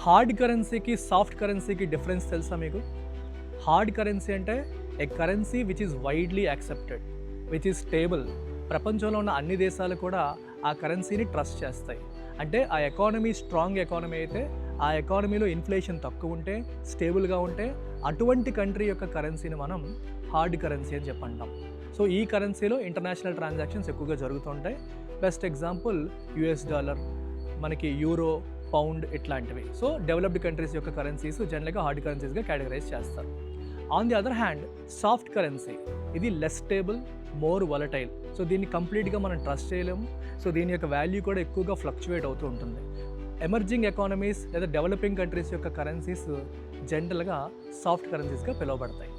Hard కరెన్సీకి soft కరెన్సీకి difference తెలుసా మీకు? హార్డ్ కరెన్సీ అంటే a currency which is widely accepted, which is stable. ప్రపంచంలో ఉన్న అన్ని దేశాలు కూడా ఆ కరెన్సీని ట్రస్ట్ చేస్తాయి. అంటే ఆ ఎకానమీ స్ట్రాంగ్ ఎకానమీ అయితే, ఆ ఎకానమీలో ఇన్ఫ్లేషన్ తక్కువ ఉంటే, స్టేబుల్గా ఉంటే, అటువంటి కంట్రీ యొక్క కరెన్సీని మనం హార్డ్ కరెన్సీ అని చెప్పంటాం. సో ఈ కరెన్సీలో ఇంటర్నేషనల్ ట్రాన్సాక్షన్స్ ఎక్కువగా జరుగుతుంటాయి. బెస్ట్ ఎగ్జాంపుల్ యుఎస్ డాలర్, మనకి యూరో, పౌండ్ ఇట్లాంటివి. సో డెవలప్డ్ కంట్రీస్ యొక్క కరెన్సీస్ జనరల్గా హార్డ్ కరెన్సీస్గా కేటగరైజ్ చేస్తారు. On the other hand soft currency ఇది less stable, more volatile. So దీన్ని కంప్లీట్గా మనం ట్రస్ట్ చేయలేము. సో దీని యొక్క వాల్యూ కూడా ఎక్కువగా ఫ్లక్చువేట్ అవుతూ ఉంటుంది. ఎమర్జింగ్ ఎకానమీస్ లేదా డెవలపింగ్ కంట్రీస్ యొక్క కరెన్సీస్ జనరల్గా సాఫ్ట్ కరెన్సీస్గా పిలువబడతాయి.